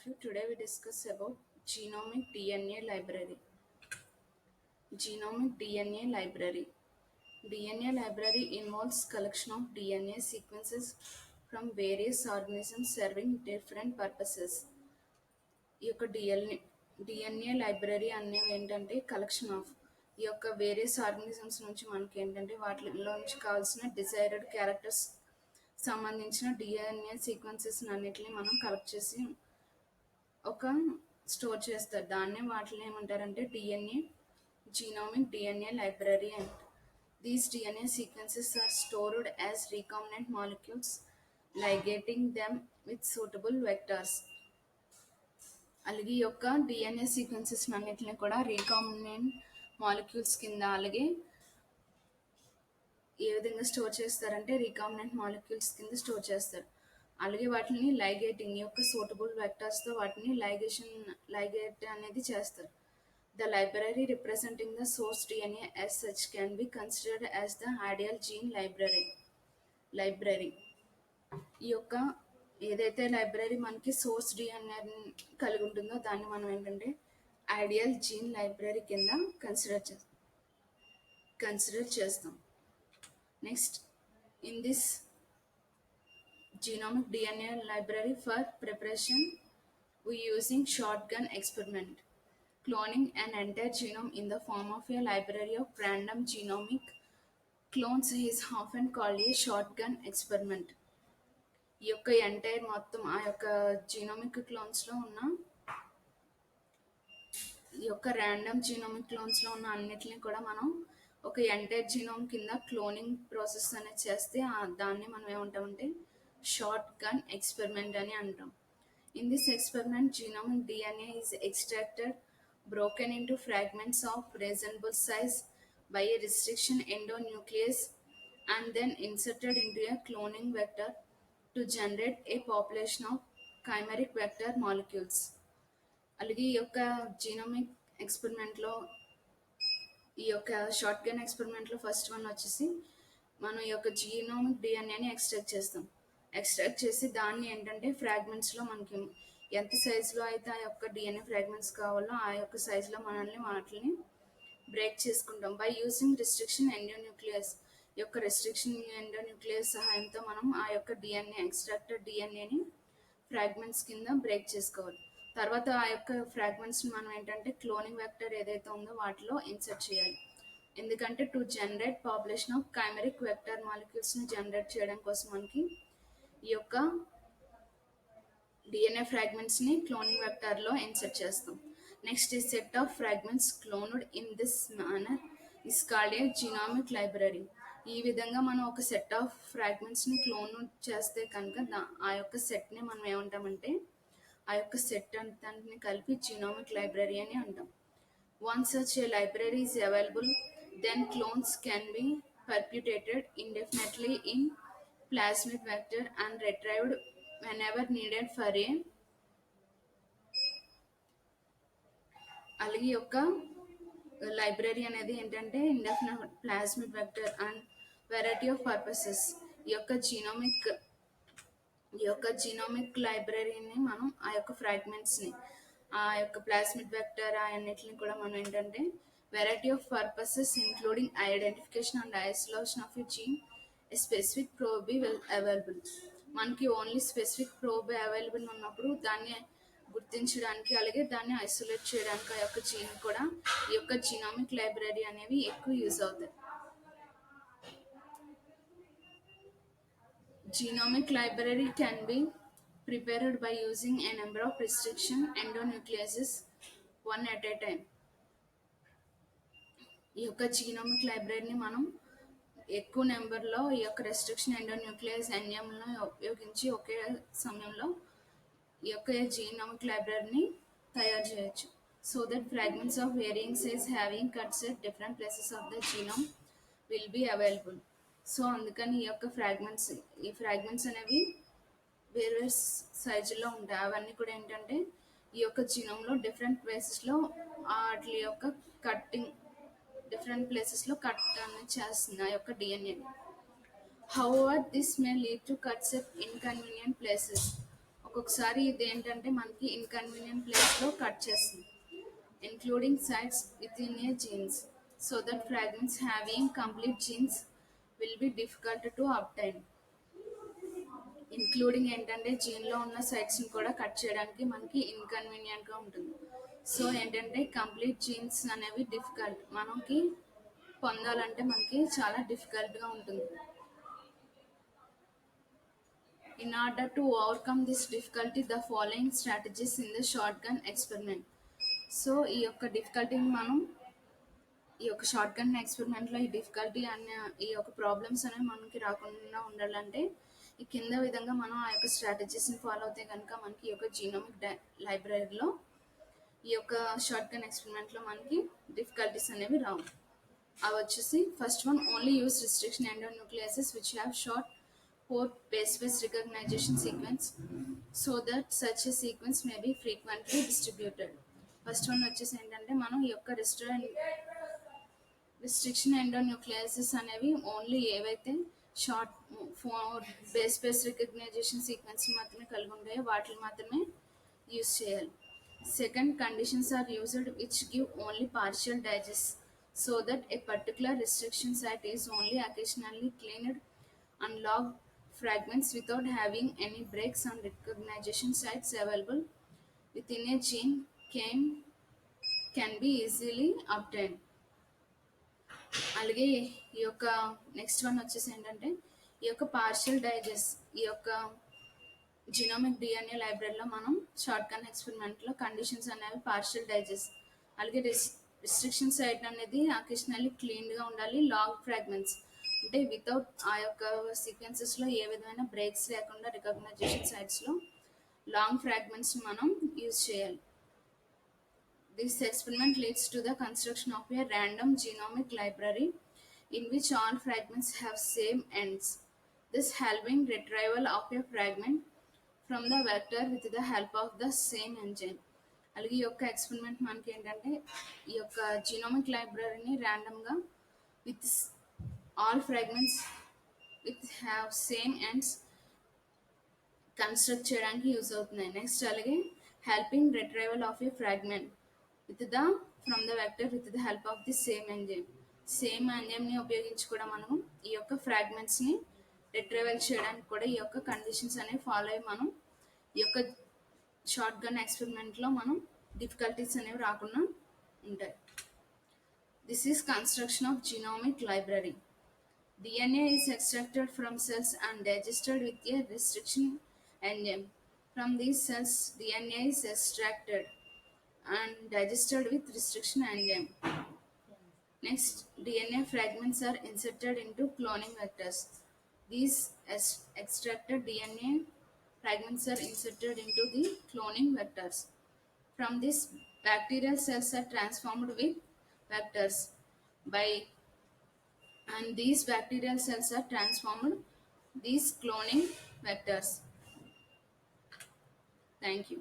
of you. Today we discuss about genomic DNA library. Genomic DNA library. DNA library involves collection of DNA sequences from various organisms serving different purposes. ఈ యొక్క DNA library అనేవి ఏంటంటే collection of ఈ యొక్క various organisms నుంచి మనకి ఏంటంటే వాటిలో నుంచి కావాల్సిన డిజైర్డ్ క్యారెక్టర్స్ సంబంధించిన డిఎన్ఏ సీక్వెన్సెస్ అన్నిటిని మనం కలెక్ట్ చేసి ఒక స్టోర్ చేస్తారు. దాన్నే వాటిని ఏమంటారంటే DNA genomic DNA library and these DNA sequences are stored as recombinant molecules ligating them with suitable vectors. అలాగే ఈ యొక్క డిఎన్ఏ సీక్వెన్సెస్ అన్నిటిని కూడా రీకాంబినెంట్ మాలిక్యూల్స్ కింద అలాగే ఏ విధంగా స్టోర్ చేస్తారంటే రీకాంబినెంట్ మాలిక్యూల్స్ కింద స్టోర్ చేస్తారు. అలాగే వాటిని లైగేటింగ్ యొక్క సూటబుల్ వెక్టర్స్తో వాటిని లైగేట్ అనేది చేస్తారు. The library representing the source DNA as such can be considered as the ideal gene library. ఈ యొక్క ఏదైతే లైబ్రరీ మనకి సోర్స్ డిఎన్ఏ కలిగి ఉంటుందో దాన్ని మనం ఏంటంటే ఐడియల్ జీన్ లైబ్రరీ కింద కన్సిడర్ చేస్తాం. Next, in this genomic DNA library for preparation, we using shotgun experiment. Cloning an entire genome in the form of a library of random genomic clones is often called a shotgun experiment. ఈ యొక్క entire మొత్తం ఆ యొక్క genomic క్లోన్స్లో ఉన్న ఈ యొక్క random genomic క్లోన్స్లో ఉన్న అన్నిటిని కూడా మనం ఒక ఎంటైర్ జీనోమ్ కింద క్లోనింగ్ ప్రాసెస్ అనేది చేస్తే దాన్ని మనం ఏమంటామంటే షార్ట్ గన్ ఎక్స్పెరిమెంట్ అని అంటాం. In this experiment, genomic DNA is extracted, broken into fragments of reasonable size by a restriction endonuclease, and then inserted into a cloning vector to generate a population of chimeric vector molecules. అలాగే ఈ యొక్క genomic ఎక్స్పెరిమెంట్లో ఈ యొక్క short gun ఎక్స్పెరిమెంట్లో first one వచ్చేసి మనం ఈ యొక్క genomic డిఎన్ఏని extract చేసి దాన్ని ఏంటంటే ఫ్రాగ్మెంట్స్లో మనకి ఎంత సైజులో అయితే ఆ యొక్క డిఎన్ఏ ఫ్రాగ్మెంట్స్ కావాలో ఆ యొక్క సైజులో వాటిని బ్రేక్ చేసుకుంటాం. బై యూజింగ్ రిస్ట్రిక్షన్ ఎండోన్యూక్లియస్ ఈ యొక్క రిస్ట్రిక్షన్ ఎండోన్యూక్లియస్ సహాయంతో మనం ఆ యొక్క ఎక్స్ట్రాక్టెడ్ డిఎన్ఏని ఫ్రాగ్మెంట్స్ కింద బ్రేక్ చేసుకోవాలి. తర్వాత ఆ యొక్క ఫ్రాగ్మెంట్స్ని మనం ఏంటంటే క్లోనింగ్ వెక్టర్ ఏదైతే ఉందో వాటిలో ఇన్సర్ట్ చేయాలి. ఎందుకంటే to generate population of chimeric vector మాలిక్యూల్స్ని జనరేట్ చేయడం కోసం మనకి ఈ యొక్క డిఎన్ఏ ఫ్రాగ్మెంట్స్ని క్లోనింగ్ వెక్టర్లో ఇన్సర్ట్ చేస్తాం. నెక్స్ట్, ఈ set of fragments cloned in this manner is called a genomic library. ఈ విధంగా మనం ఒక సెట్ ఆఫ్ ఫ్రాగ్మెంట్స్ని క్లోన్ చేస్తే కనుక ఆ యొక్క సెట్ని మనం ఏమంటామంటే ఆ యొక్క సెట్ అంతని కలిపి జీనోమిక్ లైబ్రరీ అని అంటాం. Once such a library is available, then clones can be perpetuated indefinitely in plasmid vector and retrieved whenever needed for a అలాగే యొక్క లైబ్రరీ అనేది ఏంటంటే indefinite plasmid vector and variety of purposes. ఈ యొక్క genomic లైబ్రరీని మనం ఆ యొక్క ఫ్రాగ్మెంట్స్ని ఆ యొక్క ప్లాస్మిడ్ వెక్టర్ అన్నిటిని కూడా మనం ఏంటంటే variety of purposes including identification and isolation of a gene specific probe available. మనకి ఓన్లీ స్పెసిఫిక్ ప్రోబ్ అవైలబుల్ ఉన్నప్పుడు దాన్ని గుర్తించడానికి అలాగే దాన్ని ఐసోలేట్ చేయడానికి ఆ యొక్క జీన్ కూడా ఈ యొక్క జీనోమిక్ లైబ్రరీ అనేవి ఎక్కువ యూజ్ అవుతాయి. Genomic library can be prepared by using a number of restriction endonucleases one at a time. ఈ యొక్క జీనోమిక్ లైబ్రరీని మనం ఎక్కువ నెంబర్లో ఈ యొక్క రెస్ట్రిక్షన్ ఎండోన్యూక్లియస్ ఎన్ఎంలను ఉపయోగించి ఒకే సమయంలో ఈ యొక్క జీనోమిక్ లైబ్రరీని తయారు చేయొచ్చు. So that fragments of varying size having cuts at different places of the genome will be available. So అందుకని ఈ యొక్క ఫ్రాగ్మెంట్స్ అనేవి వేరే సైజుల్లో ఉంటాయి. అవన్నీ కూడా ఏంటంటే ఈ యొక్క జీనోమ్లో డిఫరెంట్ ప్లేసెస్లో వాటి యొక్క డిఫరెంట్ ప్లేసెస్లో కట్ అనేది చేస్తుంది ఆ యొక్క డిఎన్ఏని. However this may lead to cuts at inconvenient places. ఒక్కొక్కసారి ఇది ఏంటంటే మనకి ఇన్కన్వీనియంట్ ప్లేస్లో కట్ చేస్తుంది, including sites within a genes, so that fragments having complete genes will be difficult to obtain. Including ఏంటంటే జీన్లో ఉన్న సైట్స్ని కూడా కట్ చేయడానికి మనకి ఇన్కన్వీనియంట్గా ఉంటుంది. సో ఏంటంటే కంప్లీట్ జీన్స్ అనేవి డిఫికల్ట్, మనకి పొందాలంటే మనకి చాలా డిఫికల్ట్గా ఉంటుంది. In order to overcome this difficulty, the following strategies in the shotgun experiment. So ఈ యొక్క డిఫికల్టీని మనం ఈ యొక్క షార్ట్ గన్ ఎక్స్పెరిమెంట్లో ఈ డిఫికల్టీ అనే ఈ యొక్క ప్రాబ్లమ్స్ అనేవి మనకి రాకుండా ఉండాలంటే ఈ కింద విధంగా మనం ఆ యొక్క స్ట్రాటజీస్ని ఫాలో అవుతే కనుక మనకి ఈ యొక్క జీనోమిక్ లైబ్రరీలో ఈ యొక్క షార్ట్ గన్ ఎక్స్పెరిమెంట్లో మనకి డిఫికల్టీస్ అనేవి రావు. అవి వచ్చేసి first one, only use restriction endonucleases which have short port base recognition sequence so that such a sequence may be frequently distributed. First one వచ్చేసి ఏంటంటే మనం ఈ యొక్క రిస్ట్రిక్షన్ ఎండోన్యూక్లియసెస్ అనేవి ఓన్లీ ఏవైతే షార్ట్ బేస్ రికగ్నైజేషన్ సీక్వెన్స్ మాత్రమే కలిగి ఉంటాయో వాటిని మాత్రమే యూజ్ చేయాలి. Second, conditions are used which give only partial digest so that a particular restriction site is only occasionally cleaned and log fragments without having any breaks on recognition sites available within a gene can be easily obtained. అలాగే ఈ యొక్క next one వచ్చేసి ఏంటంటే ఈ యొక్క partial digest, ఈ యొక్క genomic DNA లైబ్రరీలో మనం షార్ట్ గన్ ఎక్స్పెరిమెంట్లో కండిషన్స్ అనేవి పార్షియల్ డైజెస్ట్, అలాగే రిస్ట్రిక్షన్ సైట్ అనేది అకేషనల్లీ క్లీన్గా ఉండాలి, లాగ్ ఫ్రాగ్మెంట్స్ అంటే వితౌట్ ఆ యొక్క సీక్వెన్సెస్లో ఏ విధమైన బ్రేక్స్ లేకుండా రికగ్నైజేషన్ సైట్స్లో లాంగ్ ఫ్రాగ్మెంట్స్ మనం యూజ్ చేయాలి. This experiment leads to the construction of a random genomic library in which all fragments have same ends, thus helping retrieval of a fragment from the vector with the help of the same enzyme. అలాగే ఈ యొక్క experiment మనకి ఏంటంటే ఈ యొక్క genomic లైబ్రరీని ర్యాండమ్గా with all fragments with have same ends construct చేయడానికి యూజ్ అవుతున్నాయి. నెక్స్ట్ అలాగే helping retrieval of a fragment from the vector with the help of the same enzyme. Same ఎంజైమ్ని ఉపయోగించి కూడా మనం ఈ యొక్క ఫ్రాగ్మెంట్స్ని రిట్రైవల్ చేయడానికి కూడా ఈ యొక్క కండిషన్స్ అనేవి ఫాలో అయ్యి మనం ఈ యొక్క షార్ట్ గన్ ఎక్స్పెరిమెంట్లో మనం డిఫికల్టీస్ అనేవి రాకుండా ఉంటాయి. This is construction of genomic library. DNA is extracted from cells and digested with a restriction enzyme. From these cells, DNA is extracted and digested with restriction enzyme. Next, DNA fragments are inserted into cloning vectors. These extracted DNA fragments are inserted into the cloning vectors. From this, bacterial cells are transformed with vectors and these bacterial cells are transformed these cloning vectors. Thank you.